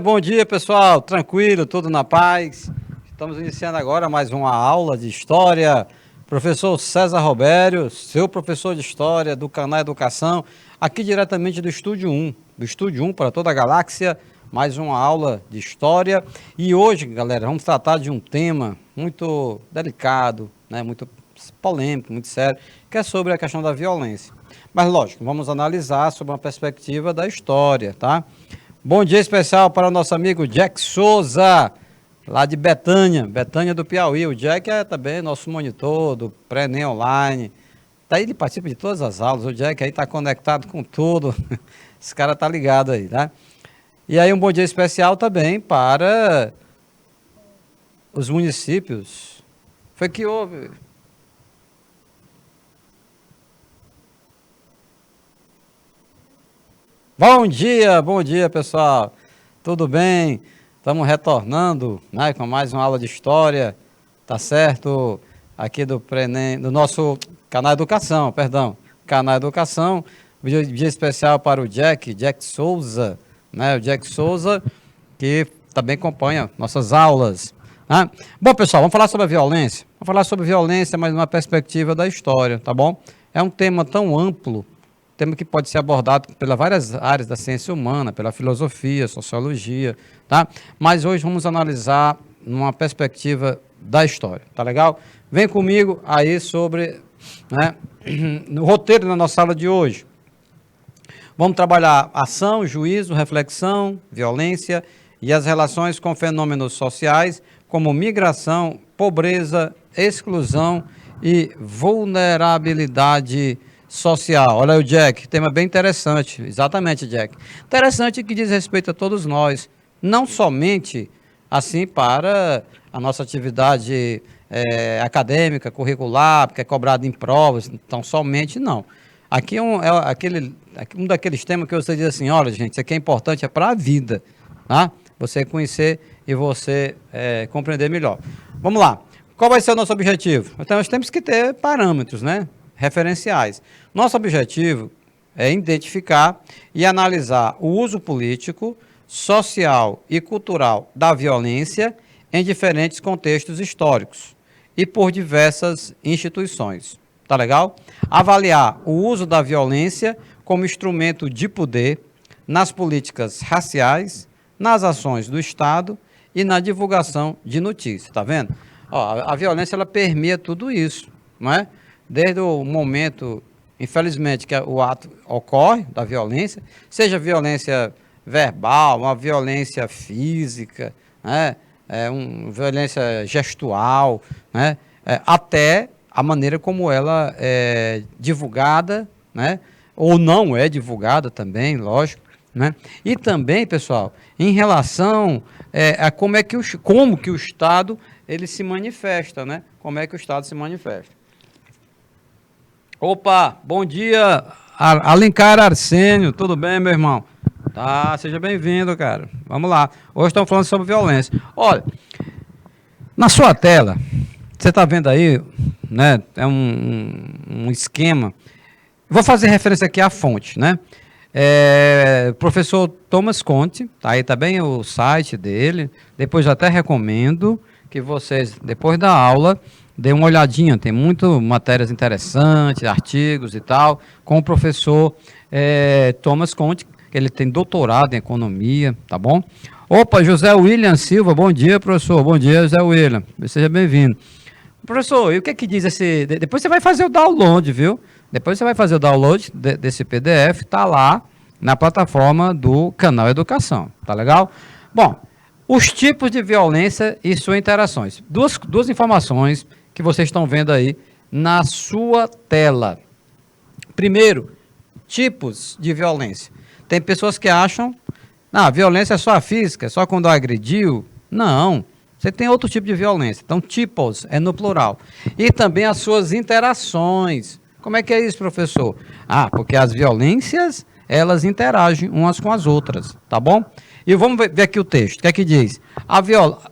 Bom dia, pessoal. Tranquilo, tudo na paz. Estamos iniciando agora mais uma aula de História. Professor César Robério, seu professor de História do canal Educação, aqui diretamente do Estúdio 1 para toda a galáxia, mais uma aula de História. E hoje, galera, vamos tratar de um tema muito delicado, né, muito polêmico, muito sério, que é sobre a questão da violência. Mas, lógico, vamos analisar sob uma perspectiva da história, tá? Bom dia especial para o nosso amigo Jack Souza, lá de Betânia do Piauí. O Jack é também nosso monitor do Pré-ENEM Online. Daí ele participa de todas as aulas. O Jack aí está conectado com tudo. Esse cara tá ligado aí, tá? E aí um bom dia especial também para os municípios. Foi que houve... Bom dia, pessoal. Tudo bem? Estamos retornando, né, com mais uma aula de história, tá certo? Aqui do Prenem, do nosso canal Educação, perdão, canal Educação. Dia especial para o Jack Souza, né? O Jack Souza, que também acompanha nossas aulas. Né? Bom, pessoal, vamos falar sobre a violência. Vamos falar sobre violência, mas numa perspectiva da história, tá bom? É um tema tão amplo, tema que pode ser abordado pelas várias áreas da ciência humana, pela filosofia, sociologia, tá? Mas hoje vamos analisar numa perspectiva da história, tá legal? Vem comigo aí sobre, né, no roteiro da nossa aula de hoje. Vamos trabalhar ação, juízo, reflexão, violência e as relações com fenômenos sociais como migração, pobreza, exclusão e vulnerabilidade social. Olha aí o Jack, tema bem interessante. Exatamente, Jack. Interessante que diz respeito a todos nós, não somente assim para a nossa atividade acadêmica, curricular, que é cobrada em provas, então somente não. Aqui é um daqueles temas que você diz assim, olha gente, isso aqui é importante, é para a vida, tá? Você conhecer e você compreender melhor. Vamos lá. Qual vai ser o nosso objetivo? Então nós temos que ter parâmetros, né? Referenciais. Nosso objetivo é identificar e analisar o uso político, social e cultural da violência em diferentes contextos históricos e por diversas instituições. Tá legal? Avaliar o uso da violência como instrumento de poder nas políticas raciais, nas ações do Estado e na divulgação de notícias. Tá vendo? Ó, a violência ela permeia tudo isso, não é? Desde o momento, infelizmente, que o ato ocorre, da violência, seja violência verbal, uma violência física, né, violência gestual, né, até a maneira como ela é divulgada, né, ou não é divulgada também, lógico, né, e também, pessoal, em relação a como que o Estado ele se manifesta, né, como é que o Estado se manifesta. Opa, bom dia, Alencar Arsênio, tudo bem, meu irmão? Tá, seja bem-vindo, cara. Vamos lá. Hoje estamos falando sobre violência. Olha, na sua tela, você está vendo aí, né, é um esquema. Vou fazer referência aqui à fonte, né? Professor Thomas Conte, tá aí também o site dele. Depois eu até recomendo que vocês, depois da aula, dê uma olhadinha, tem muitas matérias interessantes, artigos e tal, com o professor Thomas Conte, que ele tem doutorado em economia, tá bom? Opa, José William Silva, bom dia, professor, bom dia, José William, seja bem-vindo. Professor, e o que é que diz esse... Depois você vai fazer o download, viu? Depois você vai fazer o download desse PDF, tá lá na plataforma do canal Educação, tá legal? Bom, os tipos de violência e suas interações. Duas informações que vocês estão vendo aí na sua tela. Primeiro, tipos de violência. Tem pessoas que acham, a violência é só a física, é só quando agrediu. Não, você tem outro tipo de violência. Então, tipos é no plural. E também as suas interações. Como é que é isso, professor? Porque as violências, elas interagem umas com as outras, tá bom? E vamos ver aqui o texto, o que é que diz?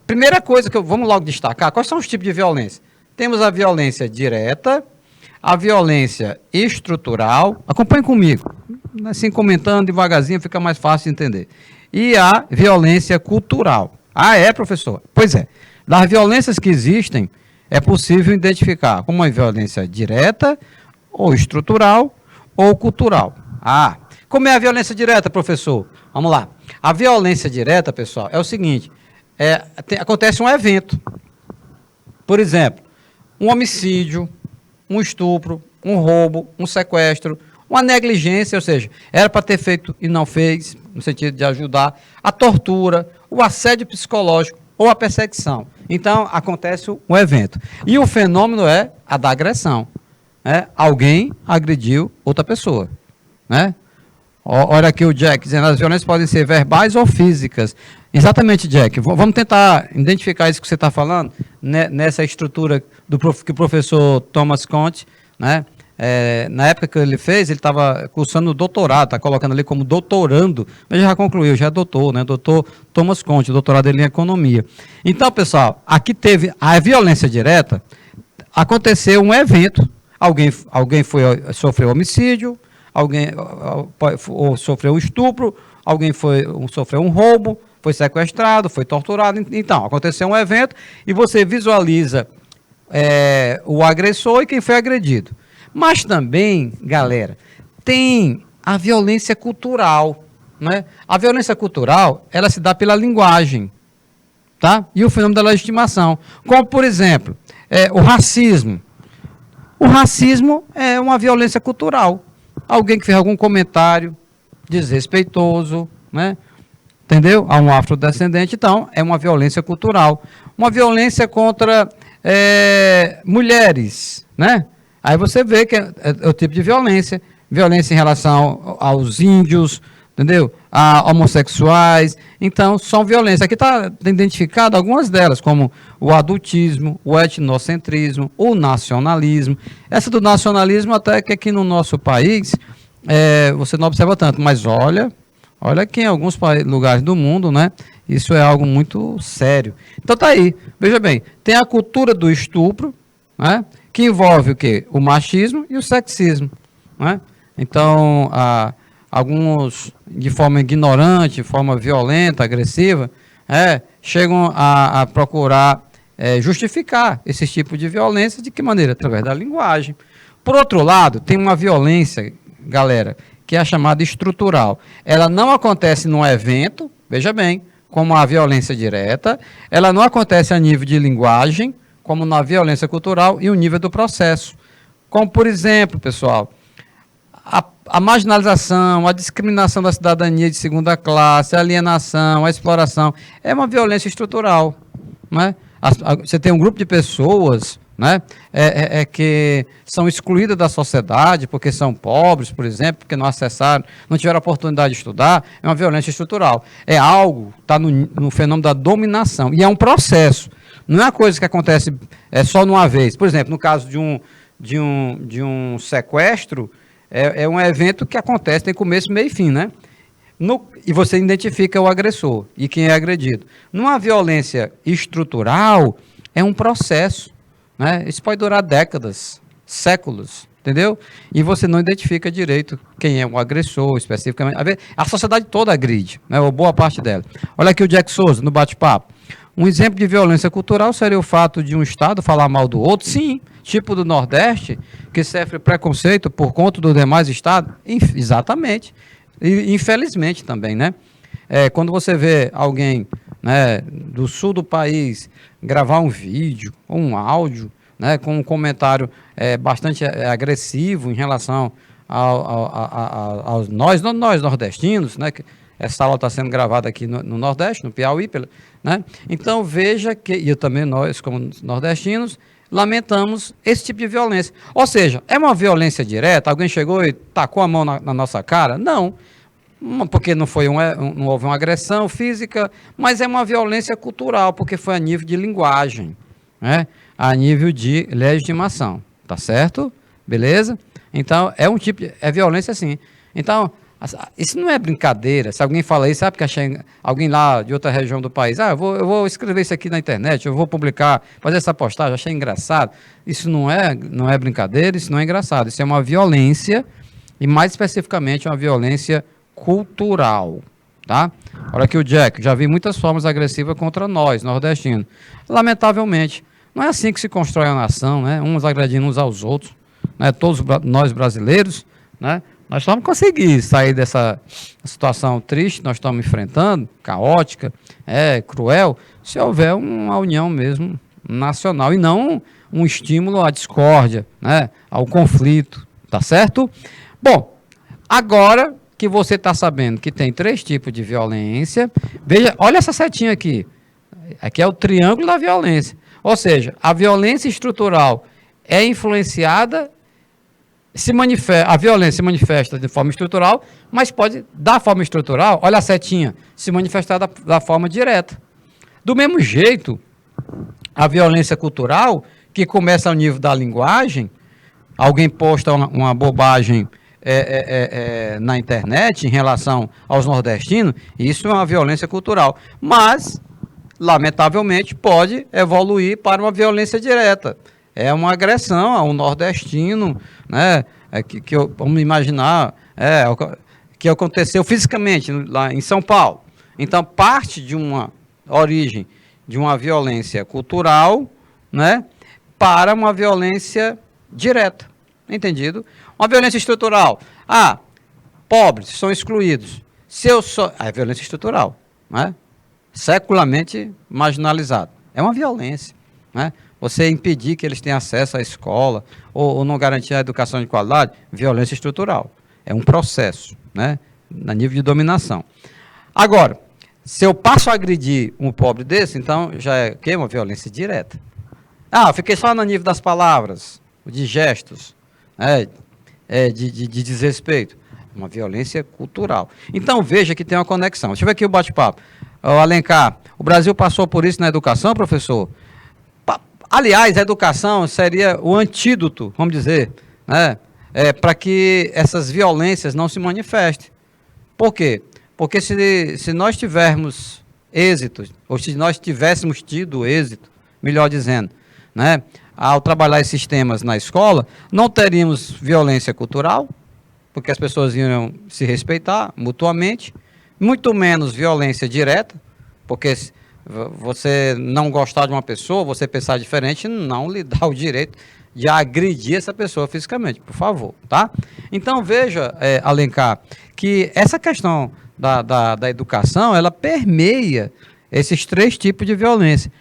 Primeira coisa vamos logo destacar, quais são os tipos de violência? Temos a violência direta, a violência estrutural, acompanhe comigo, assim comentando devagarzinho fica mais fácil de entender. e a violência cultural. Ah, é, professor? Pois é. Das violências que existem, é possível identificar como uma violência direta, ou estrutural, ou cultural. Ah, como é a violência direta, professor? Vamos lá. A violência direta, pessoal, é o seguinte, acontece um evento. Por exemplo, um homicídio, um estupro, um roubo, um sequestro, uma negligência, ou seja, era para ter feito e não fez, no sentido de ajudar, a tortura, o assédio psicológico ou a perseguição. Então, acontece um evento. E o fenômeno é a da agressão. Né? Alguém agrediu outra pessoa. Né? Olha aqui o Jack dizendo, as violências podem ser verbais ou físicas. Exatamente, Jack. Vamos tentar identificar isso que você está falando, né, nessa estrutura que o professor Thomas Conte, né, na época que ele fez, ele estava cursando doutorado, está colocando ali como doutorando, mas já concluiu, já é doutor, né, doutor Thomas Conte, doutorado dele em economia. Então, pessoal, aqui teve a violência direta, aconteceu um evento, alguém sofreu homicídio, alguém sofreu um estupro, alguém sofreu um roubo, foi sequestrado, foi torturado. Então, aconteceu um evento e você visualiza o agressor e quem foi agredido. Mas também, galera, tem a violência cultural. Né? A violência cultural, ela se dá pela linguagem, tá? E o fenômeno da legitimação. Como, por exemplo, o racismo. O racismo é uma violência cultural. Alguém que fez algum comentário desrespeitoso, né? Entendeu? A um afrodescendente, então, é uma violência cultural. Uma violência contra mulheres, né? Aí você vê que é o tipo de violência. Violência em relação aos índios, entendeu? A homossexuais. Então, são violências. Aqui está identificado algumas delas, como o adultismo, o etnocentrismo, o nacionalismo. Essa do nacionalismo, até que aqui no nosso país, você não observa tanto, mas olha que em alguns lugares do mundo, né, isso é algo muito sério. Então tá aí, veja bem, tem a cultura do estupro, né, que envolve o quê? O machismo e o sexismo. Né? Então, alguns, de forma ignorante, de forma violenta, agressiva, chegam a procurar justificar esse tipo de violência. De que maneira? Através da linguagem. Por outro lado, tem uma violência, galera, que é a chamada estrutural. Ela não acontece num evento, veja bem, como a violência direta, ela não acontece a nível de linguagem, como na violência cultural, e o nível do processo. Como, por exemplo, pessoal, a marginalização, a discriminação da cidadania de segunda classe, a alienação, a exploração, é uma violência estrutural. Né? Você tem um grupo de pessoas, né, que são excluídas da sociedade porque são pobres, por exemplo, porque não acessaram, não tiveram a oportunidade de estudar, é uma violência estrutural. É algo, está no fenômeno da dominação, e é um processo, não é uma coisa que acontece só numa vez. Por exemplo, no caso de um sequestro, é um evento que acontece, tem começo, meio e fim, né? E você identifica o agressor e quem é agredido. Numa violência estrutural, é um processo. Né? Isso pode durar décadas, séculos, entendeu? E você não identifica direito quem é o agressor, especificamente. A sociedade toda agride, né? Ou boa parte dela. Olha aqui o Jack Souza, no bate-papo. Um exemplo de violência cultural seria o fato de um Estado falar mal do outro? Sim, tipo do Nordeste, que sofre preconceito por conta dos demais Estados? Exatamente. E, infelizmente também, né? Quando você vê alguém, né, do sul do país gravar um vídeo ou um áudio, né, com um comentário bastante agressivo em relação aos nós nordestinos, né, que essa aula está sendo gravada aqui no Nordeste, no Piauí, né? Então veja que, e eu também, nós como nordestinos, lamentamos esse tipo de violência. Ou seja, é uma violência direta? Alguém chegou e tacou a mão na nossa cara? Não. Porque não houve uma agressão física, mas é uma violência cultural, porque foi a nível de linguagem, né? A nível de legitimação, tá certo? Beleza? Então, é um tipo é violência sim. Então, isso não é brincadeira. Se alguém fala isso, sabe que achei alguém lá de outra região do país, eu vou escrever isso aqui na internet, eu vou publicar, fazer essa postagem, achei engraçado. Isso não é brincadeira, isso não é engraçado. Isso é uma violência, e mais especificamente uma violência cultural, tá? Olha aqui o Jack, já vi muitas formas agressivas contra nós, nordestinos. Lamentavelmente, não é assim que se constrói a nação, né? Uns agredindo uns aos outros, né? Todos nós brasileiros, né? Nós vamos conseguir sair dessa situação triste que nós estamos enfrentando, caótica, cruel, se houver uma união mesmo nacional e não um estímulo à discórdia, né? Ao conflito, tá certo? Bom, agora que você está sabendo que tem 3 tipos de violência, veja, olha essa setinha aqui. Aqui é o triângulo da violência. Ou seja, a violência estrutural é influenciada, a violência se manifesta de forma estrutural, mas pode, da forma estrutural, olha a setinha, se manifestar da forma direta. Do mesmo jeito, a violência cultural, que começa ao nível da linguagem, alguém posta uma bobagem na internet em relação aos nordestinos, isso é uma violência cultural. Mas, lamentavelmente, pode evoluir para uma violência direta. É uma agressão a um nordestino, né? Vamos imaginar, que aconteceu fisicamente lá em São Paulo. Então, parte de uma origem de uma violência cultural, né, para uma violência direta. Entendido? Uma violência estrutural. Pobres são excluídos. É violência estrutural, né? Secularmente marginalizado. É uma violência, né? Você impedir que eles tenham acesso à escola ou não garantir a educação de qualidade, violência estrutural. É um processo, né? A nível de dominação. Agora, se eu passo a agredir um pobre desse, então já é uma violência direta. Fiquei só no nível das palavras, de gestos, de desrespeito. Uma violência cultural. Então veja que tem uma conexão. Deixa eu ver aqui o bate-papo. Alencar, o Brasil passou por isso na educação, professor? Aliás, a educação seria o antídoto, vamos dizer, né, para que essas violências não se manifestem. Por quê? Porque se nós tivermos êxito, ou se nós tivéssemos tido êxito, melhor dizendo, né, ao trabalhar esses temas na escola, não teríamos violência cultural, porque as pessoas iriam se respeitar mutuamente, muito menos violência direta, porque você não gostar de uma pessoa, você pensar diferente, não lhe dá o direito de agredir essa pessoa fisicamente, por favor, tá? Então veja, Alencar, que essa questão da educação, ela permeia esses 3 tipos de violência.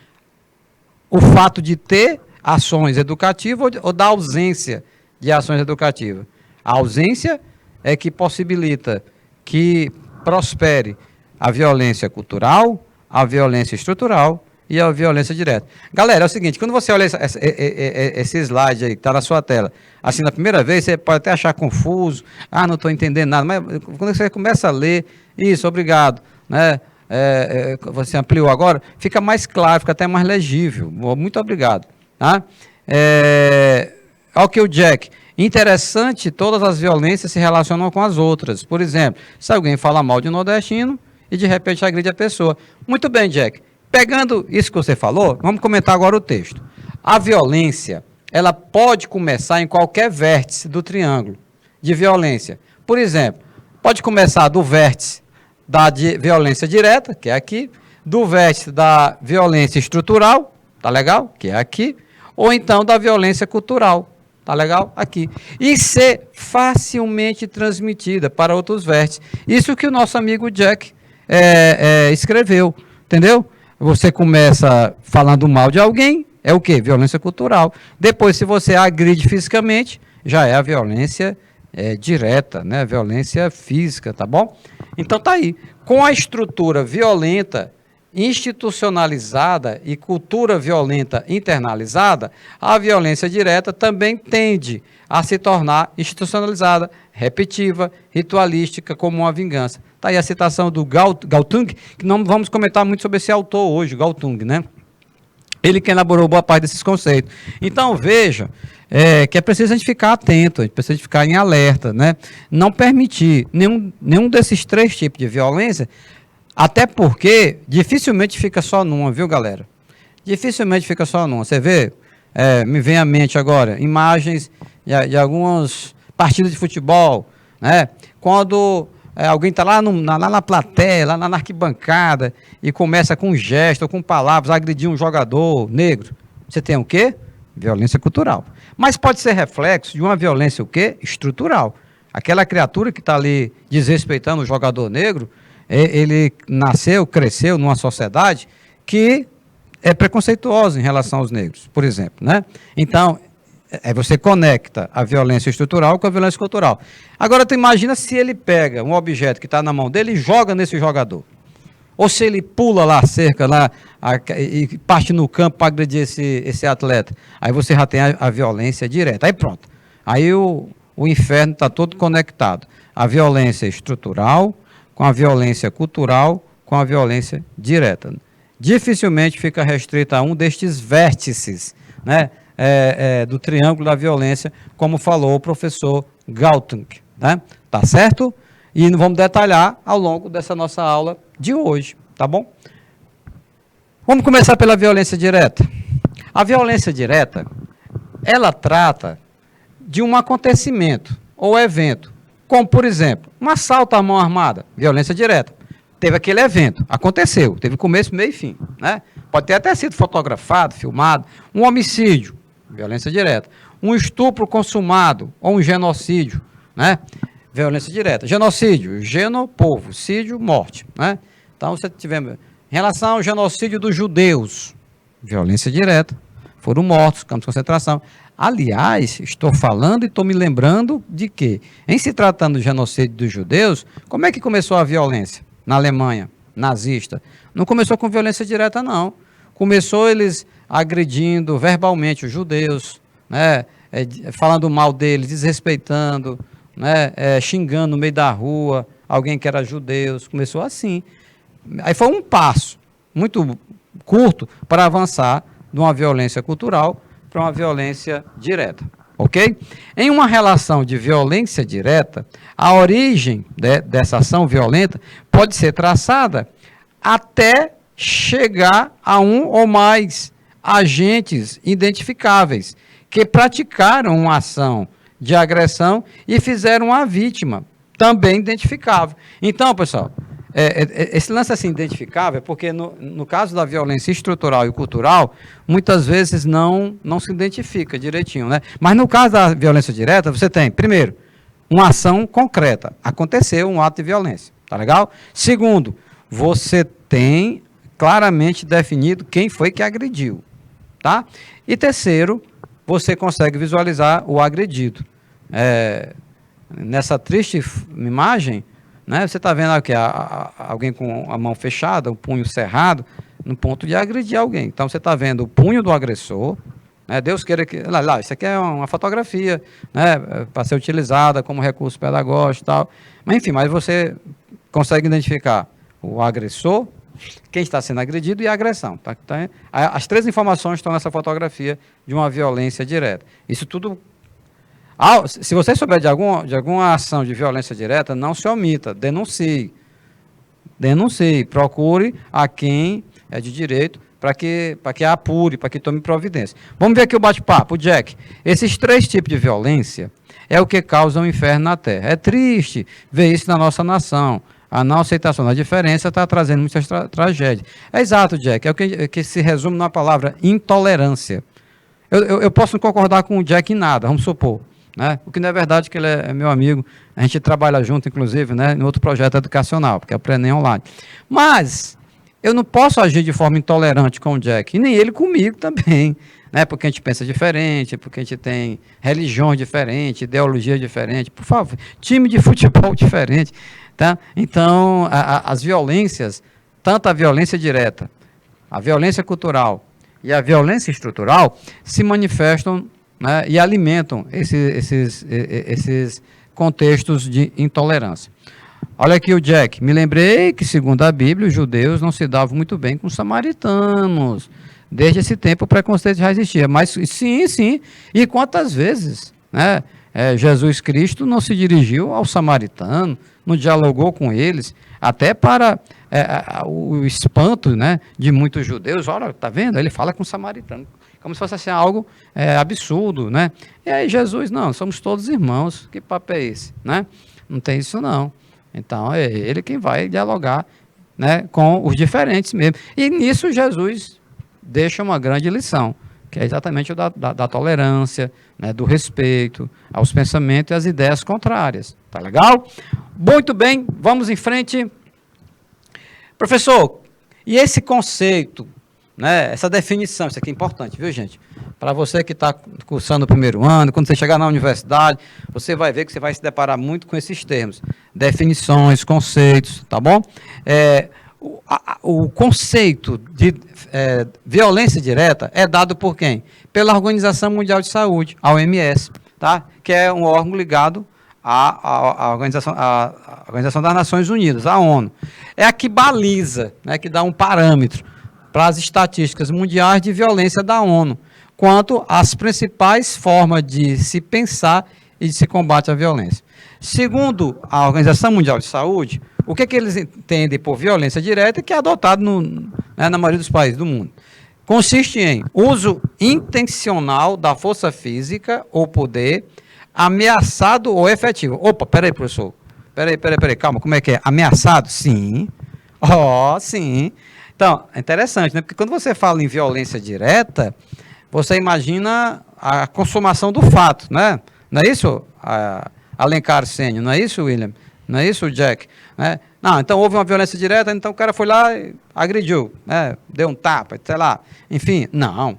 O fato de ter ações educativas ou da ausência de ações educativas. A ausência é que possibilita que prospere a violência cultural, a violência estrutural e a violência direta. Galera, é o seguinte, quando você olha esse slide aí que está na sua tela, assim, na primeira vez, você pode até achar confuso, não estou entendendo nada, mas quando você começa a ler, isso, obrigado, né? Você ampliou agora, fica mais claro, fica até mais legível. Muito obrigado. Tá? Ok, o Jack. Interessante, todas as violências se relacionam com as outras. Por exemplo, se alguém fala mal de um nordestino e de repente agride a pessoa. Muito bem, Jack. Pegando isso que você falou, vamos comentar agora o texto. A violência, ela pode começar em qualquer vértice do triângulo de violência. Por exemplo, pode começar do vértice da violência direta, que é aqui, do vértice da violência estrutural, tá legal? Que é aqui, ou então da violência cultural, tá legal? Aqui. E ser facilmente transmitida para outros vértices. Isso que o nosso amigo Jack escreveu, entendeu? Você começa falando mal de alguém, é o quê? Violência cultural. Depois, se você agride fisicamente, já é a violência direta, né? Violência física, tá bom? Então tá aí. Com a estrutura violenta institucionalizada e cultura violenta internalizada, a violência direta também tende a se tornar institucionalizada, repetitiva, ritualística, como uma vingança. Está aí a citação do Galtung, que não vamos comentar muito sobre esse autor hoje, Galtung, né? Ele que elaborou boa parte desses conceitos. Então, veja que é preciso a gente ficar atento, a gente precisa ficar em alerta, né? Não permitir nenhum desses 3 tipos de violência, até porque dificilmente fica só numa, viu, galera? Dificilmente fica só numa. Você vê, me vem à mente agora, imagens de algumas partidas de futebol, né? Quando alguém está lá, lá na plateia, lá na arquibancada, e começa com um gesto ou com palavras a agredir um jogador negro. Você tem o quê? Violência cultural. Mas pode ser reflexo de uma violência o quê? Estrutural. Aquela criatura que está ali desrespeitando o jogador negro, ele nasceu, cresceu numa sociedade que é preconceituosa em relação aos negros, por exemplo, né? Então, você conecta a violência estrutural com a violência cultural. Agora, tu imagina se ele pega um objeto que está na mão dele e joga nesse jogador. Ou se ele pula lá a cerca lá, e parte no campo para agredir esse atleta. Aí você já tem a violência direta. Aí pronto. Aí o inferno está todo conectado. A violência estrutural com a violência cultural com a violência direta. Dificilmente fica restrita a um destes vértices, né, do triângulo da violência, como falou o professor Galtung. Né? Tá certo? E vamos detalhar ao longo dessa nossa aula de hoje, tá bom? Vamos começar pela violência direta. A violência direta, ela trata de um acontecimento ou evento, como, por exemplo, um assalto à mão armada, violência direta. Teve aquele evento, aconteceu, teve começo, meio e fim, né? Pode ter até sido fotografado, filmado. Um homicídio, violência direta. Um estupro consumado ou um genocídio, né? Violência direta. Genocídio, genopovo, sídio, morte, né? Então, você tiver em relação ao genocídio dos judeus, violência direta, foram mortos, campos de concentração. Aliás, estou falando e estou me lembrando de que, em se tratando do genocídio dos judeus, como é que começou a violência na Alemanha nazista? Não começou com violência direta, não. Começou eles agredindo verbalmente os judeus, né? Falando mal deles, desrespeitando, né? Xingando no meio da rua alguém que era judeu. Começou assim. Aí foi um passo muito curto para avançar de uma violência cultural para uma violência direta, ok? Em uma relação de violência direta, a origem dessa ação violenta pode ser traçada até chegar a um ou mais agentes identificáveis que praticaram uma ação de agressão e fizeram a vítima também identificável. Então, pessoal, esse lance assim identificável é porque no caso da violência estrutural e cultural, muitas vezes não se identifica direitinho, né? Mas no caso da violência direta, você tem, primeiro, uma ação concreta. Aconteceu um ato de violência, tá legal? Segundo, você tem claramente definido quem foi que agrediu, tá? E terceiro, você consegue visualizar o agredido. Nessa triste imagem, né, você está vendo aqui alguém com a mão fechada, o punho cerrado, no ponto de agredir alguém. Então, você está vendo o punho do agressor, né, Deus queira que... Lá, isso aqui é uma fotografia, né, para ser utilizada como recurso pedagógico e tal. Mas, enfim, mas você consegue identificar o agressor, quem está sendo agredido e a agressão. Tá? Então, as três informações estão nessa fotografia de uma violência direta. Isso tudo... Se você souber de alguma ação de violência direta, não se omita, denuncie. Denuncie, procure a quem é de direito para que apure, para que tome providência. Vamos ver aqui o bate-papo, Jack. Esses três tipos de violência é o que causa o inferno na Terra. É triste ver isso na nossa nação. A não aceitação da diferença está trazendo muitas tragédias. É exato, Jack. É o que se resume na palavra intolerância. Eu posso não concordar com o Jack em nada, vamos supor. Né? O que não é verdade, que ele é meu amigo, a gente trabalha junto, inclusive, né, em outro projeto educacional, porque é o Prenem Online. Mas eu não posso agir de forma intolerante com o Jack, e nem ele comigo também, né, porque a gente pensa diferente, porque a gente tem religiões diferentes, ideologia diferente, por favor, time de futebol diferente. Tá? Então, as violências, tanto a violência direta, a violência cultural e a violência estrutural, se manifestam, né, e alimentam esses contextos de intolerância. Olha aqui o Jack. Me lembrei que, segundo a Bíblia, os judeus não se davam muito bem com os samaritanos. Desde esse tempo o preconceito já existia. Mas sim. E quantas vezes, né, Jesus Cristo não se dirigiu ao samaritano, não dialogou com eles, até para o espanto, né, de muitos judeus. Olha, está vendo? Ele fala com o samaritano. Como se fosse assim, algo absurdo, né? E aí Jesus, não, somos todos irmãos, que papo é esse, né? Não tem isso não. Então, é ele quem vai dialogar, né, com os diferentes mesmo. E nisso Jesus deixa uma grande lição, que é exatamente o da tolerância, né, do respeito aos pensamentos e às ideias contrárias. Tá legal? Muito bem, vamos em frente. Professor, e esse conceito, né, essa definição, isso aqui é importante, viu, gente? Para você que está cursando o primeiro ano, quando você chegar na universidade, você vai ver que você vai se deparar muito com esses termos. Definições, conceitos, tá bom? O conceito de violência direta é dado por quem? Pela Organização Mundial de Saúde, a OMS, tá? Que é um órgão ligado à Organização das Nações Unidas, a ONU. É a que baliza, né, que dá um parâmetro para as estatísticas mundiais de violência da ONU, quanto às principais formas de se pensar e de se combate à violência. Segundo a Organização Mundial de Saúde, o que eles entendem por violência direta, que é adotado na maioria dos países do mundo? Consiste em uso intencional da força física ou poder, ameaçado ou efetivo. Opa, peraí, professor. Peraí, calma, como é que é? Ameaçado? Sim. Sim. Então, é interessante, né? Porque quando você fala em violência direta, você imagina a consumação do fato, né? Não é isso, Alencar Sênior? Não é isso, William? Não é isso, Jack? Né? Não, então houve uma violência direta, então o cara foi lá e agrediu, né? Deu um tapa, sei lá. Enfim, não.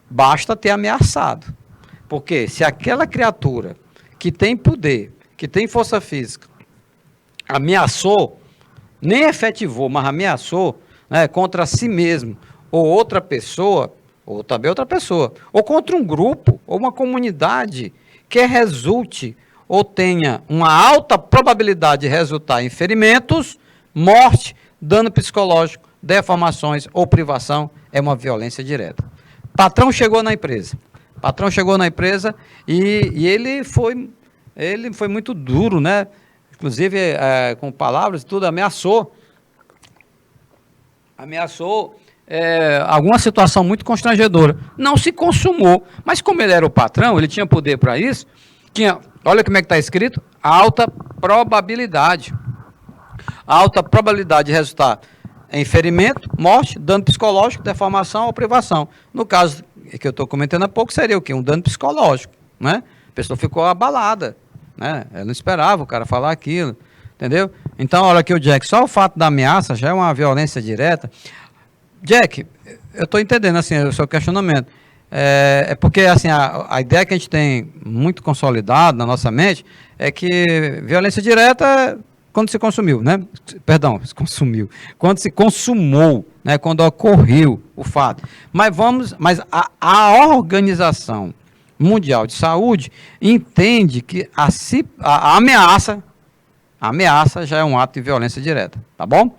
Basta ter ameaçado. Porque se aquela criatura que tem poder, que tem força física, ameaçou, nem efetivou, mas ameaçou, né, contra si mesmo, ou outra pessoa, ou também outra pessoa, ou contra um grupo, ou uma comunidade que resulte ou tenha uma alta probabilidade de resultar em ferimentos, morte, dano psicológico, deformações ou privação, é uma violência direta. Patrão chegou na empresa. E ele foi muito duro, né? Inclusive, com palavras e tudo, ameaçou alguma situação muito constrangedora. Não se consumou, mas como ele era o patrão, ele tinha poder para isso, olha como é que está escrito, alta probabilidade de resultar em ferimento, morte, dano psicológico, deformação ou privação. No caso que eu estou comentando há pouco, seria o quê? Um dano psicológico, né? A pessoa ficou abalada, né? Ela não esperava o cara falar aquilo, entendeu? Então, olha aqui o Jack, só o fato da ameaça já é uma violência direta. Jack, eu estou entendendo, assim, o seu questionamento. Porque, assim, a ideia que a gente tem muito consolidada na nossa mente é que violência direta quando se consumiu, né? Perdão, se consumiu. Quando se consumou, né? Quando ocorreu o fato. Mas a Organização Mundial de Saúde entende que a ameaça já é um ato de violência direta, tá bom?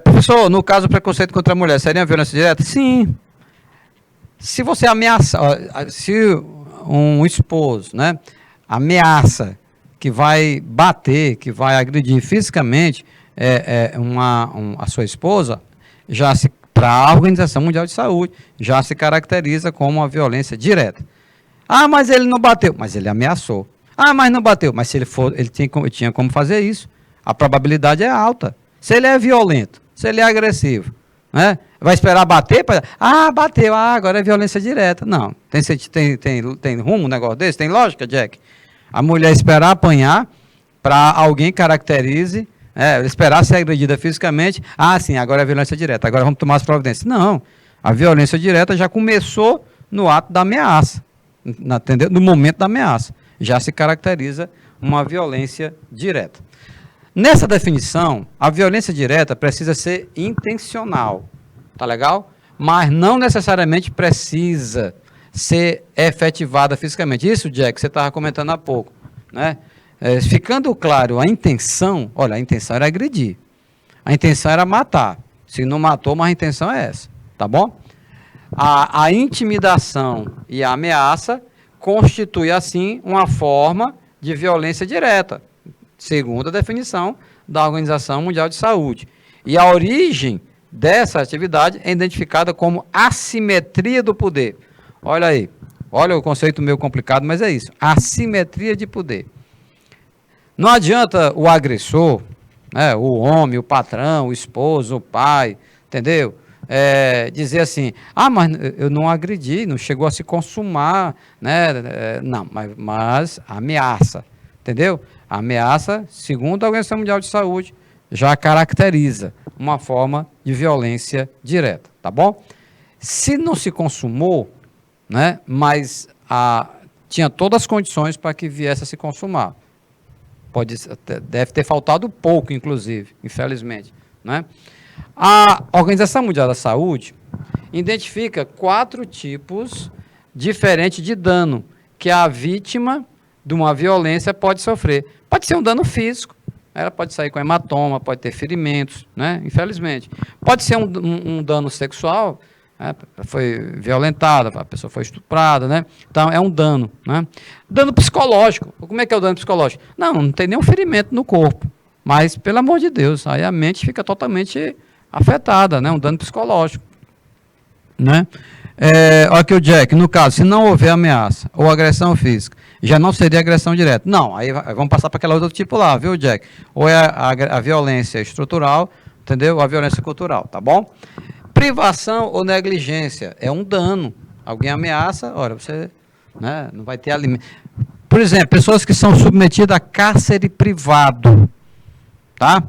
Professor, no caso do preconceito contra a mulher, seria violência direta? Sim. Se você ameaça, se um esposo, né, ameaça que vai bater, que vai agredir fisicamente a sua esposa, para a Organização Mundial de Saúde, já se caracteriza como uma violência direta. Ah, mas ele não bateu, mas ele ameaçou. Ah, mas não bateu, mas se ele tinha como fazer isso. A probabilidade é alta. Se ele é violento, se ele é agressivo, né? Vai esperar bater? Bateu, agora é violência direta. Não, tem rumo um negócio desse? Tem lógica, Jack? A mulher esperar apanhar para alguém caracterize, esperar ser agredida fisicamente, sim, agora é violência direta, agora vamos tomar as providências. Não, a violência direta já começou no ato da ameaça, entendeu? No momento da ameaça, já se caracteriza uma violência direta. Nessa definição, a violência direta precisa ser intencional, tá legal? Mas não necessariamente precisa ser efetivada fisicamente. Isso, Jack, você estava comentando há pouco, né? Ficando claro, a intenção era agredir. A intenção era matar. Se não matou, mas a intenção é essa, tá bom? A intimidação e a ameaça constitui, assim, uma forma de violência direta, segundo a definição da Organização Mundial de Saúde. E a origem dessa atividade é identificada como assimetria do poder. Olha aí, olha o conceito meio complicado, mas é isso, assimetria de poder. Não adianta o agressor, né, o homem, o patrão, o esposo, o pai, entendeu? Dizer assim, mas eu não agredi, não chegou a se consumar, né? Não, mas ameaça, entendeu? A ameaça, segundo a Organização Mundial de Saúde, já caracteriza uma forma de violência direta, tá bom? Se não se consumou, né, mas tinha todas as condições para que viesse a se consumar. Deve ter faltado pouco, inclusive, infelizmente, né? A Organização Mundial da Saúde identifica 4 tipos diferentes de dano que a vítima de uma violência pode sofrer. Pode ser um dano físico, ela pode sair com hematoma, pode ter ferimentos, né? Infelizmente. Pode ser um dano sexual, né? Foi violentada, a pessoa foi estuprada, né? Então é um dano, né? Dano psicológico. Como é que é o dano psicológico? Não tem nenhum ferimento no corpo, mas pelo amor de Deus, aí a mente fica totalmente afetada, né? Um dano psicológico, né? Olha aqui o Jack, no caso, se não houver ameaça ou agressão física, já não seria agressão direta. Não, aí vamos passar para aquela outra tipo lá, viu, Jack? Ou é a violência estrutural, entendeu? Ou a violência cultural, tá bom? Privação ou negligência é um dano. Alguém ameaça, olha, você, né, não vai ter alimento. Por exemplo, pessoas que são submetidas a cárcere privado, tá?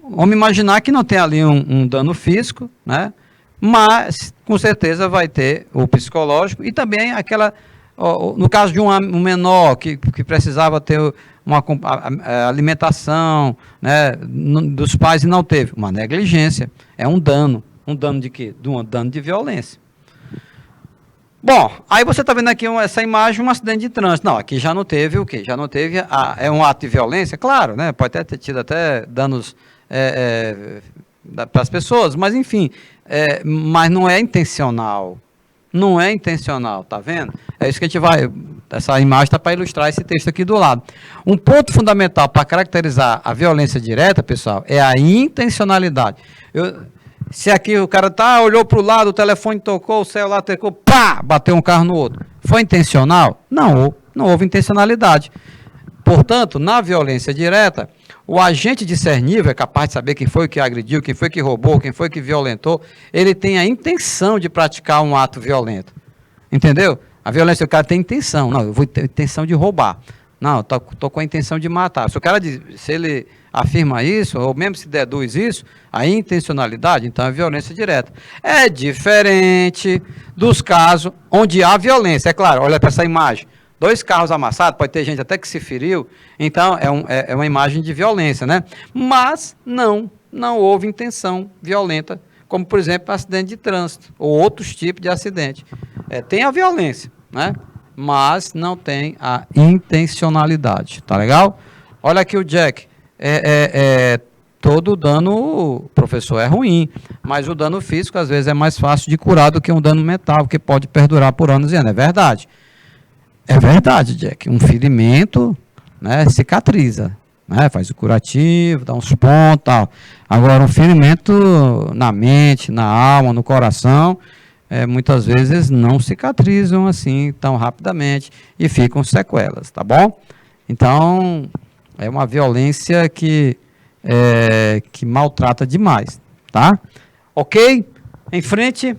Vamos imaginar que não tem ali um dano físico, né? Mas com certeza vai ter o psicológico e também aquela, no caso de um menor que precisava ter uma alimentação, né, dos pais e não teve, uma negligência, é um dano de quê? Um dano de violência. Bom, aí você está vendo aqui essa imagem, um acidente de trânsito. Não, aqui já não teve o quê? Já não teve, é um ato de violência, claro, né? Pode até ter tido até danos para as pessoas, mas enfim, mas não é intencional. Não é intencional, tá vendo? É isso que a gente vai, essa imagem está para ilustrar esse texto aqui do lado. Um ponto fundamental para caracterizar a violência direta, pessoal, é a intencionalidade. Se aqui o cara olhou para o lado, o telefone tocou, o celular tocou, pá, bateu um carro no outro. Foi intencional? Não houve intencionalidade. Portanto, na violência direta, o agente discernível é capaz de saber quem foi que agrediu, quem foi que roubou, quem foi que violentou. Ele tem a intenção de praticar um ato violento. Entendeu? A violência, o cara tem intenção. Não, eu vou ter intenção de roubar. Não, estou com a intenção de matar. Se ele afirma isso, ou mesmo se deduz isso, a intencionalidade, então é violência direta. É diferente dos casos onde há violência. É claro, olha para essa imagem. 2 carros amassados, pode ter gente até que se feriu, então é uma imagem de violência, né? Mas não houve intenção violenta, como por exemplo acidente de trânsito, ou outros tipos de acidente. Tem a violência, né? Mas não tem a intencionalidade, tá legal? Olha aqui o Jack, todo dano, professor, é ruim, mas o dano físico às vezes é mais fácil de curar do que um dano mental, que pode perdurar por anos e anos, é verdade. É verdade, Jack. Um ferimento, né, cicatriza, né, faz o curativo, dá uns pontos, tal. Agora, um ferimento na mente, na alma, no coração, muitas vezes não cicatrizam assim tão rapidamente e ficam sequelas, tá bom? Então, é uma violência que maltrata demais, tá? Ok? Em frente,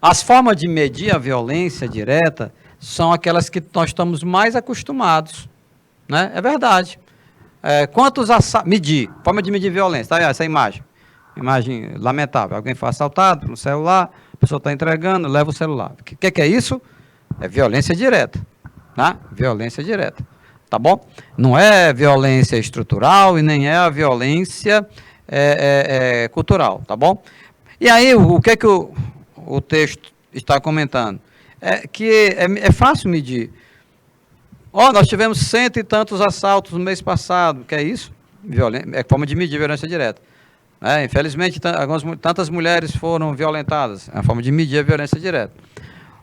as formas de medir a violência direta são aquelas que nós estamos mais acostumados, né? É verdade. Medir, forma de medir violência, tá? Essa imagem lamentável, alguém foi assaltado no celular, a pessoa está entregando, leva o celular. O que é isso? É violência direta, tá? Violência direta, tá bom? Não é violência estrutural e nem é a violência cultural, tá bom? E aí, o que é que o texto está comentando? Que é fácil medir. Nós tivemos 100 e tantos assaltos no mês passado. Que é isso? É forma de medir violência direta. Infelizmente, tantas mulheres foram violentadas. É a forma de medir a violência direta.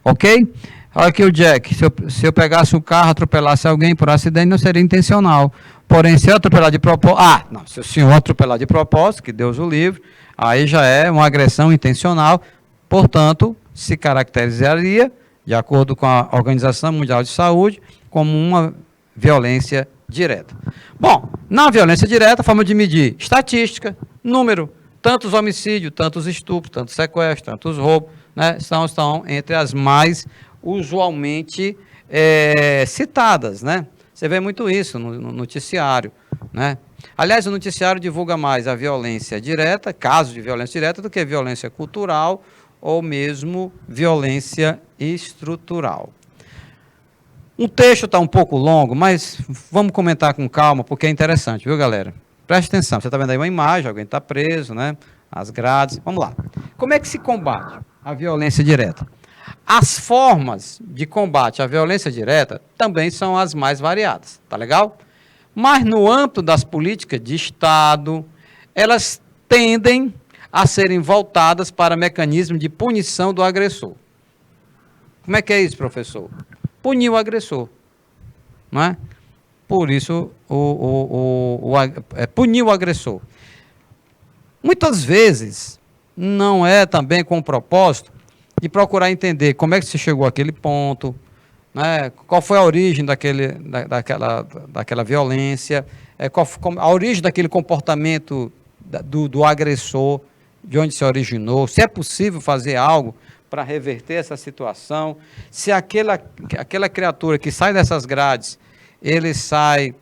Ok? Olha aqui o Jack. Se eu pegasse o carro, atropelasse alguém por acidente, não seria intencional. Porém, se eu atropelar de propósito... se o senhor atropelar de propósito, que Deus o livre, aí já é uma agressão intencional. Portanto, se caracterizaria, de acordo com a Organização Mundial de Saúde, como uma violência direta. Bom, na violência direta, a forma de medir estatística, número, tantos homicídios, tantos estupros, tantos sequestros, tantos roubos, né, estão entre as mais usualmente citadas, né? Você vê muito isso no noticiário, né? Aliás, o noticiário divulga mais a violência direta, casos de violência direta, do que violência cultural ou mesmo violência estrutural. Um texto está um pouco longo, mas vamos comentar com calma, porque é interessante, viu, galera? Preste atenção, você está vendo aí uma imagem, alguém está preso, né? As grades, vamos lá. Como é que se combate a violência direta? As formas de combate à violência direta também são as mais variadas, tá legal? Mas no âmbito das políticas de Estado, elas tendem a serem voltadas para mecanismos de punição do agressor. Como é que é isso, professor? Punir o agressor, não é? Por isso, punir o agressor. Muitas vezes, não é também com o propósito de procurar entender como é que se chegou àquele ponto, né? Qual foi a origem daquela violência, a origem daquele comportamento do agressor, de onde se originou, se é possível fazer algo para reverter essa situação, se aquela criatura que sai dessas grades, ele sai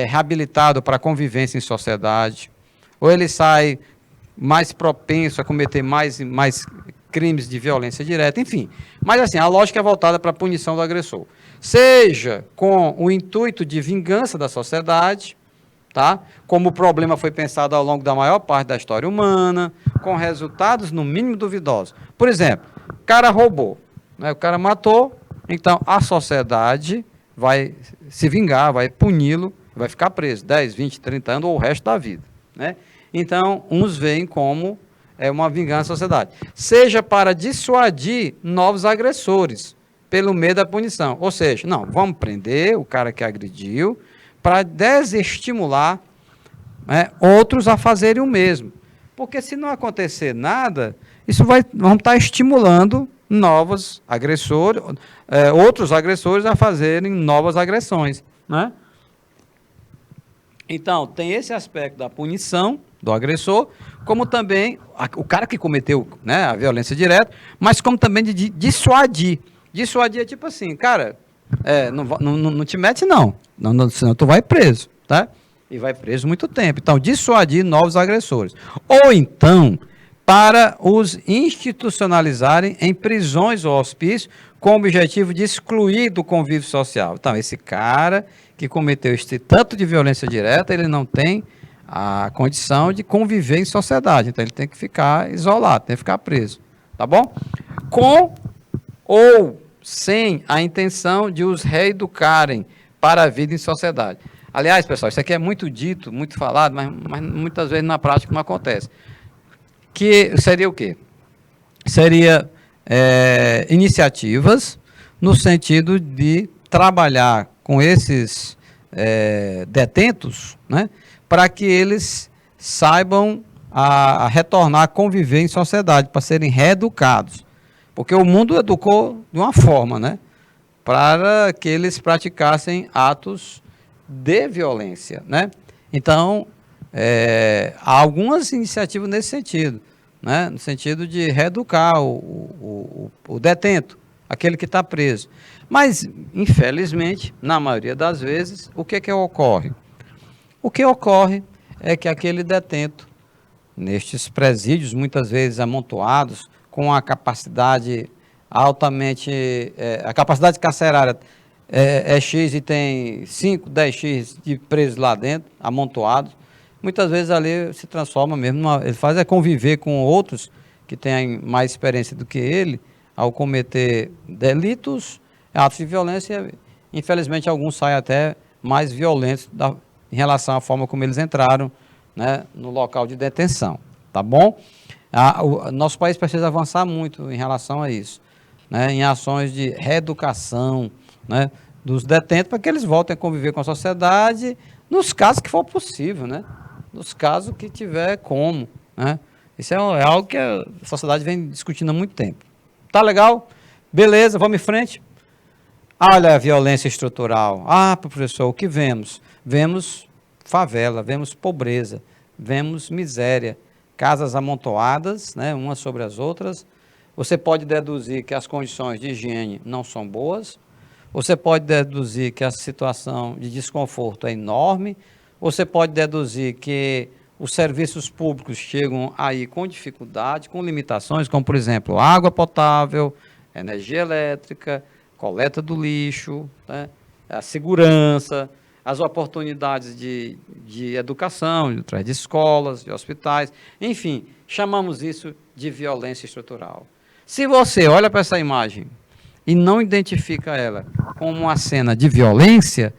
reabilitado para a convivência em sociedade, ou ele sai mais propenso a cometer mais crimes de violência direta, enfim. Mas assim, a lógica é voltada para a punição do agressor. Seja com o intuito de vingança da sociedade, tá? Como o problema foi pensado ao longo da maior parte da história humana, com resultados no mínimo duvidosos. Por exemplo, o cara roubou, né? O cara matou, então a sociedade vai se vingar, vai puni-lo, vai ficar preso 10, 20, 30 anos ou o resto da vida, né? Então, uns veem como uma vingança à sociedade. Seja para dissuadir novos agressores, pelo meio da punição. Ou seja, não, vamos prender o cara que agrediu, para desestimular, né, outros a fazerem o mesmo. Porque se não acontecer nada, vamos estar estimulando novos agressores, outros agressores a fazerem novas agressões, né? Então, tem esse aspecto da punição do agressor, como também o cara que cometeu, né, a violência direta, mas como também de dissuadir. Dissuadir é tipo assim, cara, não te mete não, senão tu vai preso, tá? E vai preso muito tempo. Então, dissuadir novos agressores. Ou então, para os institucionalizarem em prisões ou hospícios, com o objetivo de excluir do convívio social. Então, esse cara que cometeu esse tanto de violência direta, ele não tem a condição de conviver em sociedade. Então, ele tem que ficar isolado, tem que ficar preso. Tá bom? Com ou sem a intenção de os reeducarem para a vida em sociedade. Aliás, pessoal, isso aqui é muito dito, muito falado, mas muitas vezes na prática não acontece. Que seria o quê? Seria iniciativas no sentido de trabalhar com esses detentos, né, para que eles saibam a retornar a conviver em sociedade, para serem reeducados. Porque o mundo educou de uma forma, né, para que eles praticassem atos de violência, né? Então, há algumas iniciativas nesse sentido, né? No sentido de reeducar o detento, aquele que está preso. Mas, infelizmente, na maioria das vezes, o que ocorre? O que ocorre é que aquele detento, nestes presídios, muitas vezes amontoados, com a capacidade altamente, a capacidade carcerária é X e tem 5, 10X de presos lá dentro, amontoados. Muitas vezes ali se transforma mesmo, ele faz conviver com outros que têm mais experiência do que ele, ao cometer delitos, atos de violência. Infelizmente, alguns saem até mais violentos em relação à forma como eles entraram, né, no local de detenção. Tá bom? Nosso país precisa avançar muito em relação a isso, né, em ações de reeducação, né, dos detentos, para que eles voltem a conviver com a sociedade, nos casos que for possível, né, nos casos que tiver como, né. Isso é algo que a sociedade vem discutindo há muito tempo. Tá legal? Beleza, vamos em frente. Olha a violência estrutural. Professor, o que vemos? vemos favela, vemos pobreza, vemos miséria, casas amontoadas, né, umas sobre as outras. Você pode deduzir que as condições de higiene não são boas, você pode deduzir que a situação de desconforto é enorme, você pode deduzir que os serviços públicos chegam aí com dificuldade, com limitações, como, por exemplo, água potável, energia elétrica, coleta do lixo, né, a segurança, as oportunidades de educação, de escolas, de hospitais, enfim, chamamos isso de violência estrutural. Se você olha para essa imagem e não identifica ela como uma cena de violência,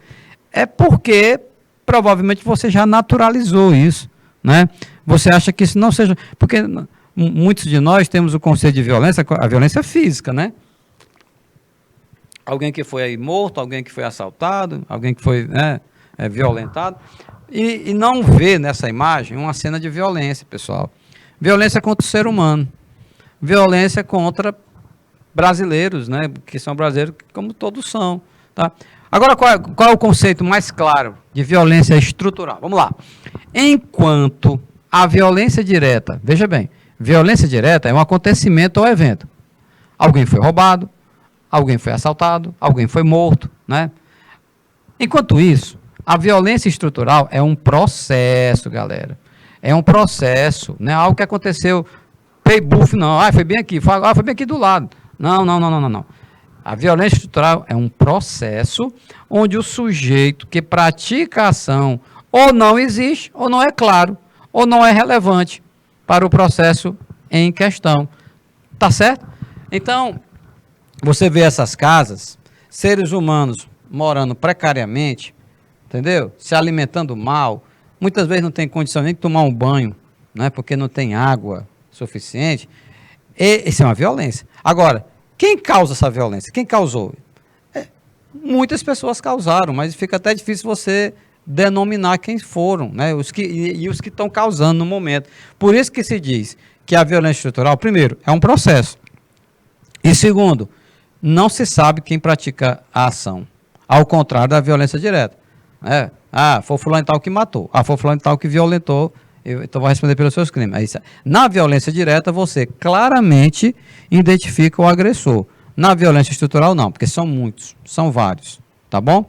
é porque provavelmente você já naturalizou isso, né? Você acha que isso não seja... Porque muitos de nós temos o conceito de violência, a violência física, né? Alguém que foi aí morto, alguém que foi assaltado, alguém que foi, né, violentado, e não vê nessa imagem uma cena de violência, pessoal. Violência contra o ser humano, violência contra brasileiros, né, que são brasileiros como todos são. Tá? Agora, qual é o conceito mais claro de violência estrutural? Vamos lá. Enquanto a violência direta, veja bem, violência direta é um acontecimento ou evento. Alguém foi roubado, alguém foi assaltado, alguém foi morto, né? Enquanto isso, a violência estrutural é um processo, galera. É um processo, não é algo que aconteceu, pay-buff, não, foi bem aqui, foi bem aqui do lado. Não. A violência estrutural é um processo onde o sujeito que pratica a ação ou não existe, ou não é claro, ou não é relevante para o processo em questão. Tá certo? Então, você vê essas casas, seres humanos morando precariamente, entendeu? Se alimentando mal, muitas vezes não tem condição nem de tomar um banho, né? Porque não tem água suficiente. Isso é uma violência. Agora, quem causa essa violência? Quem causou? Muitas pessoas causaram, mas fica até difícil você denominar quem foram, né? Os que estão causando no momento. Por isso que se diz que a violência estrutural, primeiro, é um processo. E segundo, não se sabe quem pratica a ação, ao contrário da violência direta. Foi fulano e tal que matou, foi fulano e tal que violentou, então vou responder pelos seus crimes. Na violência direta, você claramente identifica o agressor. Na violência estrutural, não, porque são muitos, são vários, tá bom?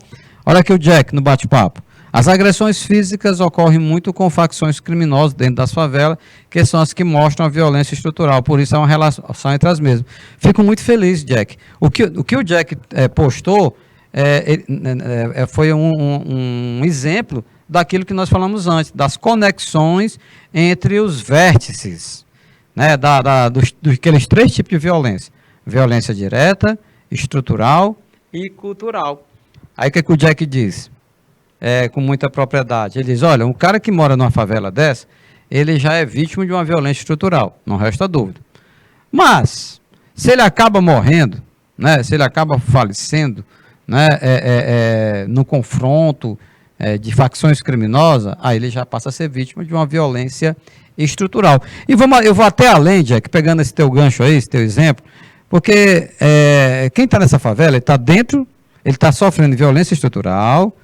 Olha aqui o Jack no bate-papo. As agressões físicas ocorrem muito com facções criminosas dentro das favelas, que são as que mostram a violência estrutural, por isso é uma relação entre as mesmas. Fico muito feliz, Jack. O que o Jack postou foi um exemplo daquilo que nós falamos antes, das conexões entre os vértices, né, daqueles três tipos de violência. Violência direta, estrutural e cultural. Aí o que o Jack diz? Com muita propriedade. Ele diz, olha, um cara que mora numa favela dessa, ele já é vítima de uma violência estrutural, não resta dúvida. Mas, se ele acaba morrendo, né, se ele acaba falecendo, né, no confronto de facções criminosas, aí ele já passa a ser vítima de uma violência estrutural. E eu vou até além, Jack, pegando esse teu gancho aí, esse teu exemplo, porque quem está nessa favela, ele está dentro, ele está sofrendo violência estrutural.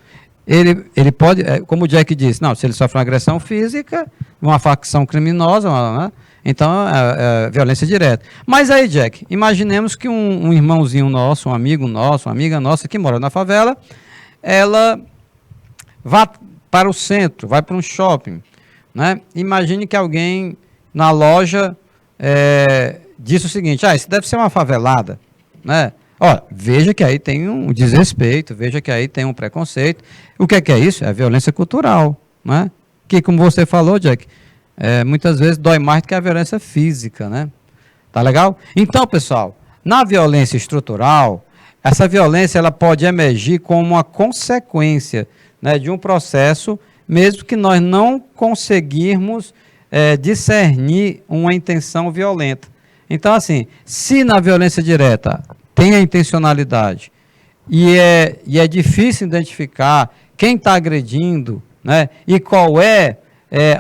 Ele pode, como o Jack disse, não, se ele sofre uma agressão física, uma facção criminosa, né, então é violência direta. Mas aí, Jack, imaginemos que um irmãozinho nosso, um amigo nosso, uma amiga nossa que mora na favela, ela vá para o centro, vai para um shopping, né? Imagine que alguém na loja disse o seguinte, isso deve ser uma favelada, né? Veja que aí tem um desrespeito, veja que aí tem um preconceito. O que é isso? É a violência cultural, né? Que, como você falou, Jack, muitas vezes dói mais do que a violência física, né? Tá legal? Então, pessoal, na violência estrutural, essa violência ela pode emergir como uma consequência, né, de um processo, mesmo que nós não conseguirmos discernir uma intenção violenta. Então, assim, se na violência direta tem a intencionalidade e é difícil identificar quem está agredindo, né, e qual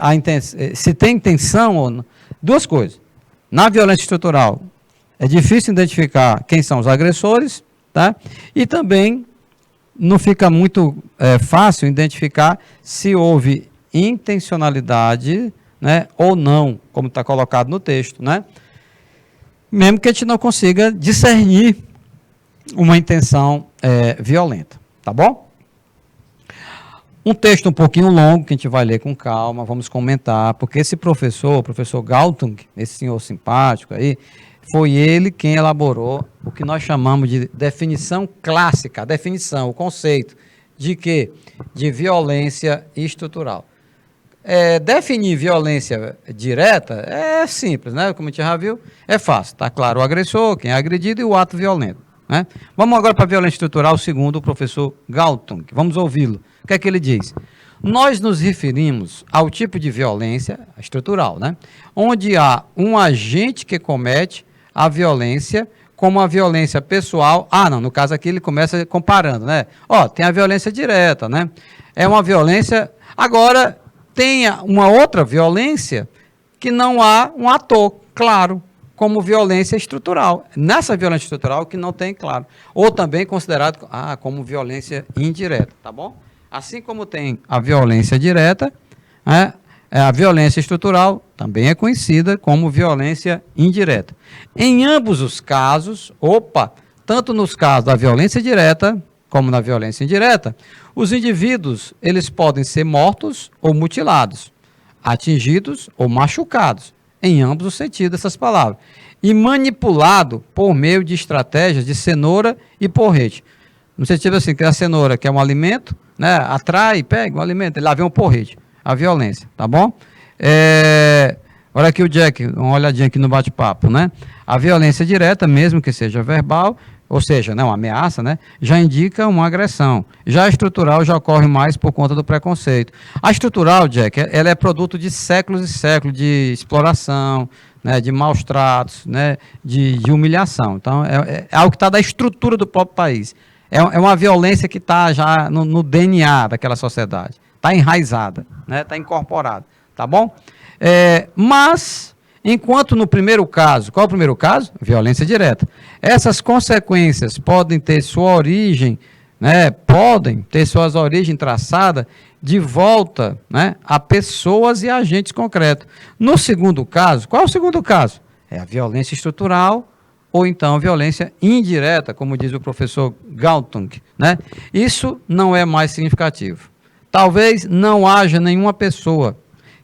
a intenção, se tem intenção ou não. Duas coisas. Na violência estrutural, é difícil identificar quem são os agressores, tá? E também não fica muito fácil identificar se houve intencionalidade, né, ou não, como está colocado no texto, né? Mesmo que a gente não consiga discernir uma intenção violenta, tá bom? Um texto um pouquinho longo, que a gente vai ler com calma, vamos comentar, porque esse professor, o professor Galtung, esse senhor simpático aí, foi ele quem elaborou o que nós chamamos de definição clássica, a definição, o conceito de quê? De violência estrutural. Definir violência direta é simples, né? Como a gente já viu, é fácil. Está claro o agressor, quem é agredido e o ato violento, né? Vamos agora para a violência estrutural, segundo o professor Galtung. Vamos ouvi-lo. O que é que ele diz? Nós nos referimos ao tipo de violência estrutural, né? Onde há um agente que comete a violência como a violência pessoal. Não, no caso aqui ele começa comparando, né? Tem a violência direta, né? É uma violência... Agora... tem uma outra violência que não há um ator claro, como violência estrutural. Nessa violência estrutural que não tem claro. Ou também considerado como violência indireta, tá bom? Assim como tem a violência direta, a violência estrutural também é conhecida como violência indireta. Em ambos os casos, tanto nos casos da violência direta, como na violência indireta, os indivíduos, eles podem ser mortos ou mutilados, atingidos ou machucados, em ambos os sentidos dessas palavras, e manipulado por meio de estratégias de cenoura e porrete. No sentido assim, que a cenoura, que é um alimento, né, atrai, pega um alimento, lá vem um porrete, a violência, tá bom? Olha aqui o Jack, uma olhadinha aqui no bate-papo, né? A violência direta, mesmo que seja verbal, ou seja, uma ameaça, né, já indica uma agressão. Já a estrutural já ocorre mais por conta do preconceito. A estrutural, Jack, ela é produto de séculos e séculos de exploração, né, de maus tratos, né, de humilhação. Então, é algo que está da estrutura do próprio país. É uma violência que está já no DNA daquela sociedade. Está enraizada, né, está incorporada. Tá bom? Mas... enquanto no primeiro caso, qual é o primeiro caso? Violência direta. Essas consequências podem ter sua origem, né, podem ter suas origens traçadas de volta, né, a pessoas e agentes concretos. No segundo caso, qual é o segundo caso? É a violência estrutural ou então a violência indireta, como diz o professor Galtung, né? Isso não é mais significativo. Talvez não haja nenhuma pessoa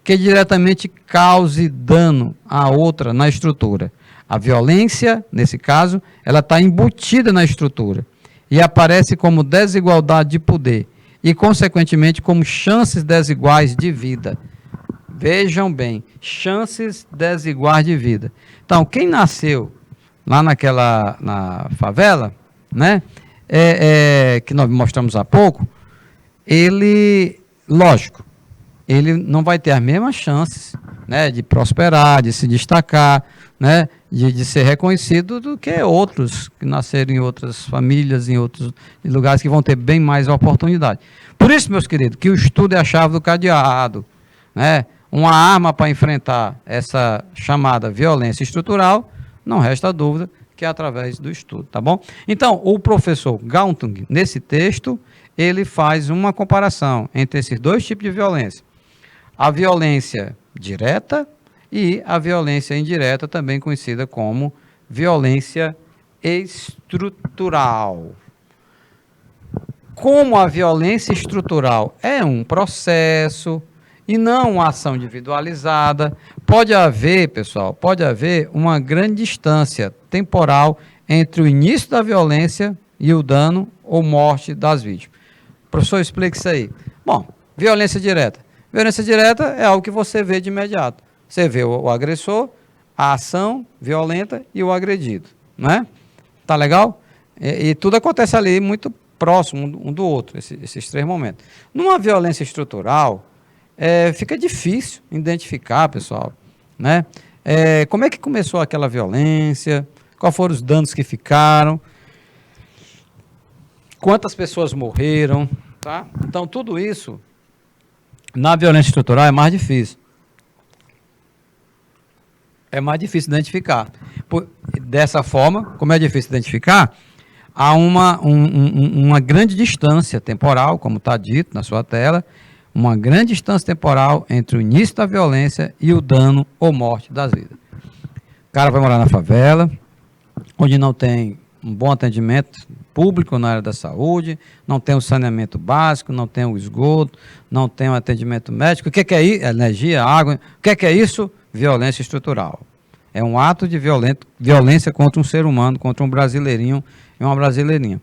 que diretamente cause dano a outra na estrutura. A violência, nesse caso, ela está embutida na estrutura e aparece como desigualdade de poder e, consequentemente, como chances desiguais de vida. Vejam bem, chances desiguais de vida. Então, quem nasceu lá na favela, né, que nós mostramos há pouco, ele, lógico, ele não vai ter as mesmas chances, né, de prosperar, de se destacar, né, de ser reconhecido do que outros que nasceram em outras famílias, em outros lugares que vão ter bem mais oportunidade. Por isso, meus queridos, que o estudo é a chave do cadeado, né? Uma arma para enfrentar essa chamada violência estrutural, não resta dúvida que é através do estudo, tá bom? Então, o professor Galtung, nesse texto, ele faz uma comparação entre esses dois tipos de violência. A violência direta e a violência indireta, também conhecida como violência estrutural. Como a violência estrutural é um processo e não uma ação individualizada, pode haver, pessoal, uma grande distância temporal entre o início da violência e o dano ou morte das vítimas. Professor, explique isso aí. Bom, violência direta. Violência direta é algo que você vê de imediato. Você vê o agressor, a ação violenta e o agredido, não é? Tá legal? E tudo acontece ali muito próximo um do outro, esses três momentos. Numa violência estrutural, fica difícil identificar, pessoal, né? Como é que começou aquela violência, quais foram os danos que ficaram, quantas pessoas morreram, tá? Então, tudo isso, na violência estrutural, é mais difícil. É mais difícil identificar. Dessa forma, como é difícil identificar, há uma grande distância temporal, como está dito na sua tela, uma grande distância temporal entre o início da violência e o dano ou morte das vidas. O cara vai morar na favela, onde não tem um bom atendimento público na área da saúde, não tem o saneamento básico, não tem o esgoto, não tem o atendimento médico. O que é isso? Energia, água. O que é isso? Violência estrutural. É um ato de violência contra um ser humano, contra um brasileirinho e uma brasileirinha.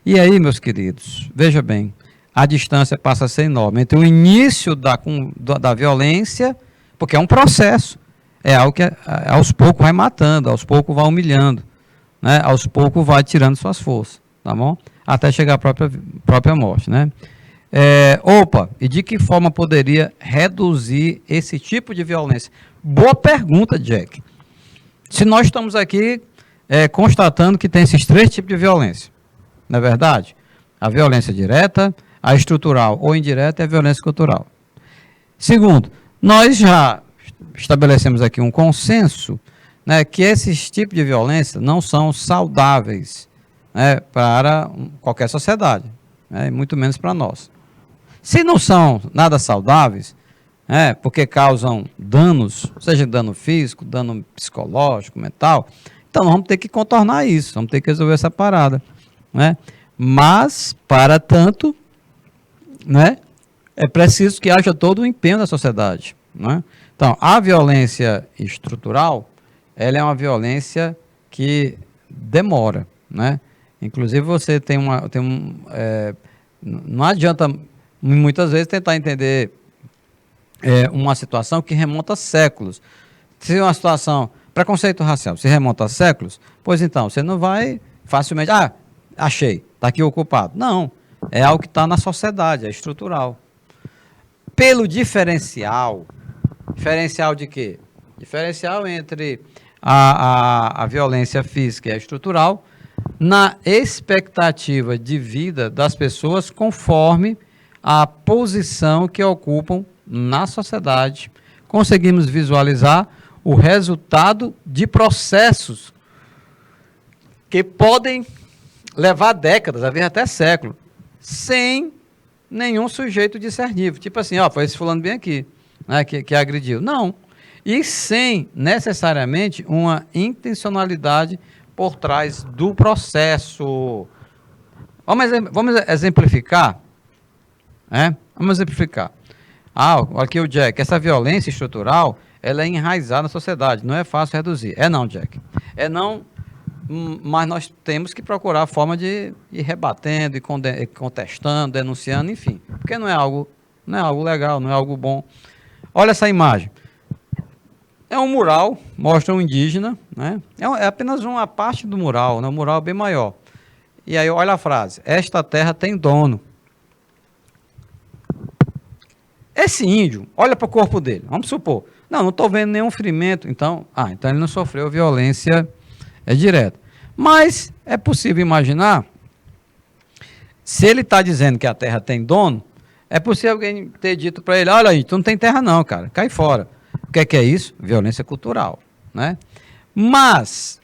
E aí, meus queridos, veja bem, a distância passa a ser enorme entre o início da violência, porque é um processo, é algo que aos poucos vai matando, aos poucos vai humilhando, né? Aos poucos vai tirando suas forças, tá bom? Até chegar à própria morte, né? E de que forma poderia reduzir esse tipo de violência? Boa pergunta, Jack. Se nós estamos aqui constatando que tem esses três tipos de violência, não é verdade? A violência direta, a estrutural ou indireta e a violência cultural. Segundo, nós já estabelecemos aqui um consenso, né, que esses tipos de violência não são saudáveis, né, para qualquer sociedade, né, muito menos para nós. Se não são nada saudáveis, porque causam danos, seja dano físico, dano psicológico, mental, então nós vamos ter que contornar isso, vamos ter que resolver essa parada, né? Mas, para tanto, né, é preciso que haja todo o empenho da sociedade, né? Então, a violência estrutural, ela é uma violência que demora, né? Inclusive, você não adianta muitas vezes tentar entender uma situação que remonta a séculos. Se uma situação, preconceito racial, se remonta a séculos, pois então, você não vai facilmente, achei, está aqui ocupado. Não, é algo que está na sociedade, é estrutural. Pelo diferencial de quê? Diferencial entre a violência física e a estrutural, na expectativa de vida das pessoas conforme a posição que ocupam na sociedade, conseguimos visualizar o resultado de processos que podem levar décadas, às vezes até séculos, sem nenhum sujeito discernível. Tipo assim, foi esse fulano bem aqui, né, que agrediu. Não. E sem necessariamente uma intencionalidade por trás do processo. Vamos exemplificar? Vamos exemplificar. Aqui o Jack, essa violência estrutural, ela é enraizada na sociedade, não é fácil reduzir. Não, Jack. Não, mas nós temos que procurar a forma de ir rebatendo, e contestando, denunciando, enfim. Porque não é algo legal, não é algo bom. Olha essa imagem. É um mural, mostra um indígena, né? É apenas uma parte do mural, né? Um mural bem maior. E aí, olha a frase, esta terra tem dono. Esse índio, olha para o corpo dele, vamos supor, não estou vendo nenhum ferimento, então ele não sofreu violência direta. Mas é possível imaginar, se ele está dizendo que a terra tem dono, é possível alguém ter dito para ele, olha aí, tu não tem terra não, cara, cai fora. O que é isso? Violência cultural, né? Mas,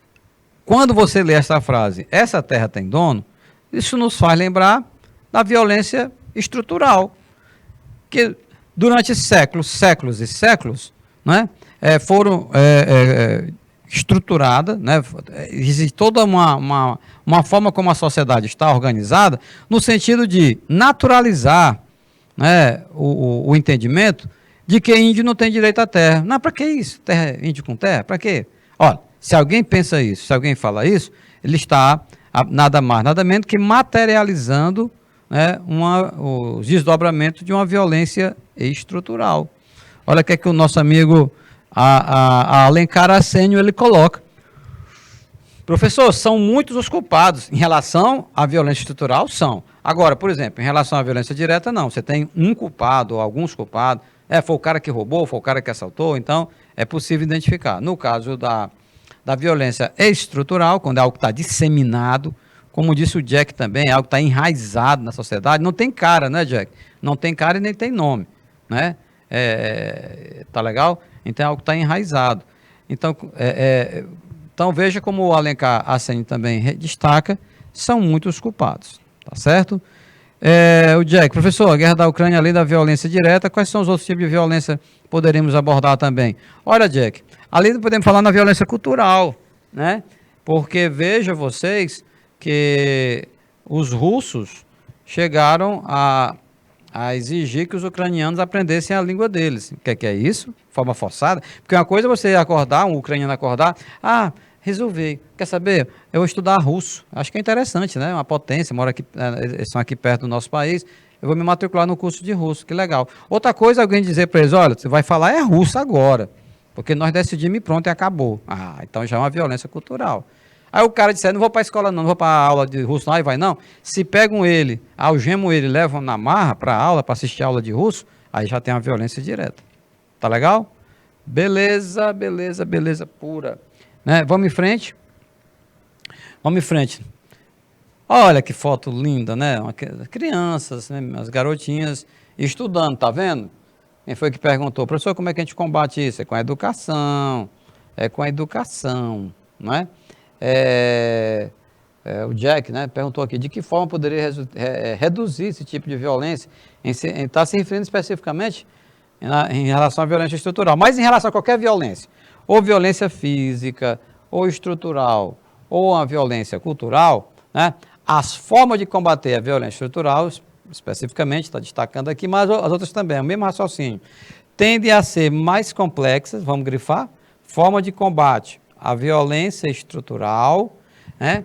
quando você lê essa frase, essa terra tem dono, isso nos faz lembrar da violência estrutural, que durante séculos e séculos, né, foram estruturadas, né, existe toda uma forma como a sociedade está organizada, no sentido de naturalizar, né, o entendimento de que índio não tem direito à terra. Não, para que isso? Índio com terra? Para quê? Olha, se alguém pensa isso, se alguém fala isso, ele está nada mais, nada menos que materializando, né, os desdobramentos de uma violência estrutural. Olha o que é que o nosso amigo Alencar Assênio ele coloca. Professor, são muitos os culpados em relação à violência estrutural? São. Agora, por exemplo, em relação à violência direta, não. Você tem um culpado ou alguns culpados. Foi o cara que roubou, foi o cara que assaltou, então é possível identificar. No caso da violência estrutural, quando é algo que está disseminado, como disse o Jack também, é algo que está enraizado na sociedade, não tem cara, né, Jack? Não tem cara e nem tem nome, né? Tá legal? Então é algo que está enraizado. Então veja como o Alencar Assênio também destaca, são muitos culpados, tá certo? O Jack, professor, a guerra da Ucrânia, além da violência direta, quais são os outros tipos de violência que poderíamos abordar também? Olha, Jack, além de podemos falar na violência cultural, né? Porque veja vocês que os russos chegaram a exigir que os ucranianos aprendessem a língua deles. O que é isso? Forma forçada? Porque uma coisa é você acordar, um ucraniano acordar, resolvi, quer saber? Eu vou estudar russo. Acho que é interessante, né? Uma potência, mora aqui, eles são aqui perto do nosso país, eu vou me matricular no curso de russo, que legal. Outra coisa é alguém dizer para eles, olha, você vai falar é russo agora, porque nós decidimos e pronto, e acabou. Então já é uma violência cultural. Aí o cara disse, não vou para a escola não vou para a aula de russo não, aí vai não. Se pegam ele, algemam ele, levam na marra para a aula, para assistir a aula de russo, aí já tem uma violência direta. Tá legal? Beleza, beleza, beleza pura. Né? Vamos em frente. Vamos em frente. Olha que foto linda, né? Crianças, né? As garotinhas estudando, tá vendo? Quem foi que perguntou? Professor, como é que a gente combate isso? É com a educação. É com a educação, não é? O Jack, né, perguntou aqui, de que forma poderia reduzir esse tipo de violência? Está se referindo especificamente em relação à violência estrutural, mas em relação a qualquer violência, ou violência física, ou estrutural, ou a violência cultural, né, as formas de combater a violência estrutural, especificamente, está destacando aqui, mas as outras também, é o mesmo raciocínio, tendem a ser mais complexas, vamos grifar, forma de combate à violência estrutural, né,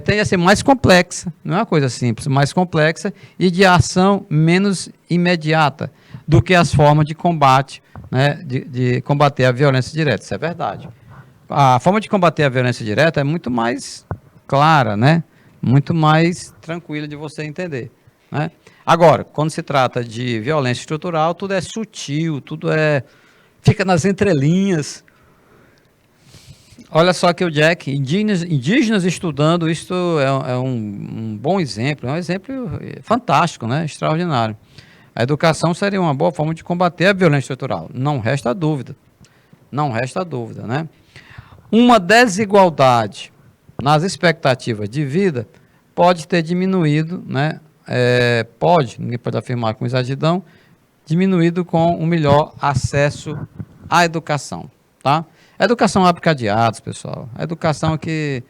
tende a ser mais complexa, não é uma coisa simples, mais complexa e de ação menos imediata do que as formas de combate, né, de combater a violência direta, isso é verdade. A forma de combater a violência direta é muito mais clara, né, muito mais tranquila de você entender, né. Agora, quando se trata de violência estrutural, tudo é sutil, tudo fica nas entrelinhas. Olha só que o Jack, indígenas estudando, isto é um bom exemplo, é um exemplo fantástico, né? Extraordinário. A educação seria uma boa forma de combater a violência estrutural, não resta dúvida, né? Uma desigualdade nas expectativas de vida pode ter diminuído, né? Ninguém pode afirmar com exatidão, diminuído com um melhor acesso à educação, tá? A educação abre cadeados, pessoal. A educação que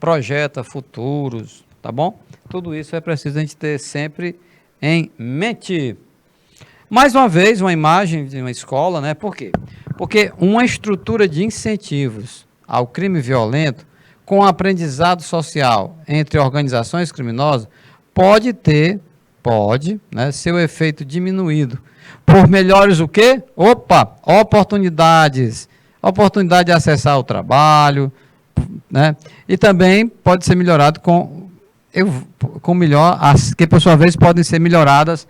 projeta futuros, tá bom? Tudo isso é preciso a gente ter sempre em mente. Mais uma vez, uma imagem de uma escola, né? Por quê? Porque uma estrutura de incentivos ao crime violento, com aprendizado social entre organizações criminosas, pode, né, seu efeito diminuído. Por melhores o quê? Oportunidades. Oportunidade de acessar o trabalho, né? E também pode ser melhorado que por sua vez podem ser melhoradas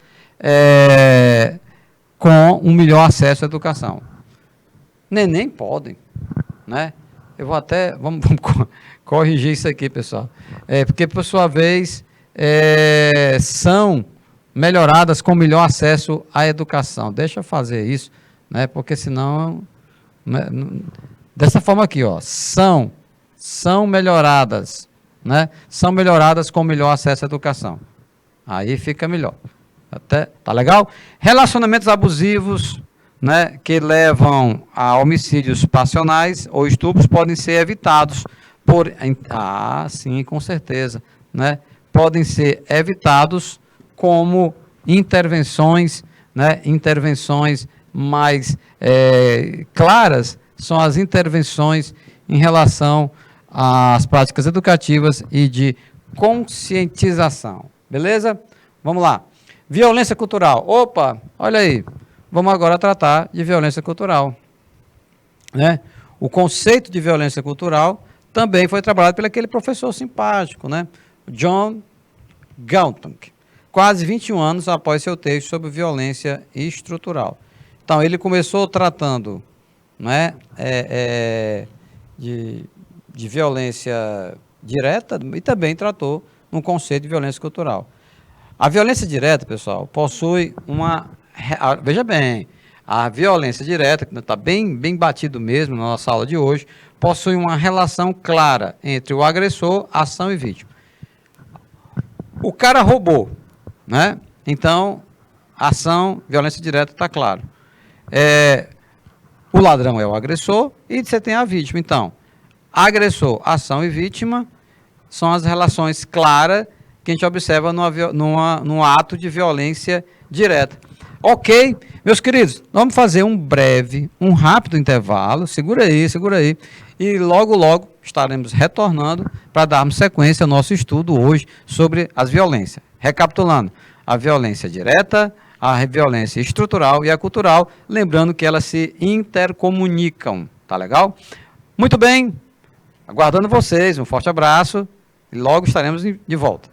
com um melhor acesso à educação. Nem podem, né? Vamos corrigir isso aqui, pessoal. Porque por sua vez são melhoradas com melhor acesso à educação. Deixa eu fazer isso, né? Porque senão, né, dessa forma aqui, ó, são melhoradas, né? São melhoradas com melhor acesso à educação. Aí fica melhor. Tá legal? Relacionamentos abusivos, né, que levam a homicídios passionais ou estupros podem ser evitados sim, com certeza, né? Podem ser evitados como intervenções, né? Intervenções mais claras são as intervenções em relação às práticas educativas e de conscientização. Beleza? Vamos lá. Violência cultural. Olha aí. Vamos agora tratar de violência cultural, né? O conceito de violência cultural também foi trabalhado por aquele professor simpático, né? John Galtung, quase 21 anos após seu texto sobre violência estrutural. Então, ele começou tratando, né, de violência direta e também tratou um conceito de violência cultural. A violência direta, pessoal, possui veja bem, a violência direta, que está bem batido mesmo na nossa aula de hoje, possui uma relação clara entre o agressor, ação e vítima. O cara roubou, né? Então, ação, violência direta, está claro. O ladrão é o agressor e você tem a vítima. Então, agressor, ação e vítima são as relações claras que a gente observa num ato de violência direta. Ok, meus queridos, vamos fazer um rápido intervalo, segura aí, e logo, logo estaremos retornando para darmos sequência ao nosso estudo hoje sobre as violências. Recapitulando, a violência direta, a violência estrutural e a cultural, lembrando que elas se intercomunicam, tá legal? Muito bem, aguardando vocês, um forte abraço e logo estaremos de volta.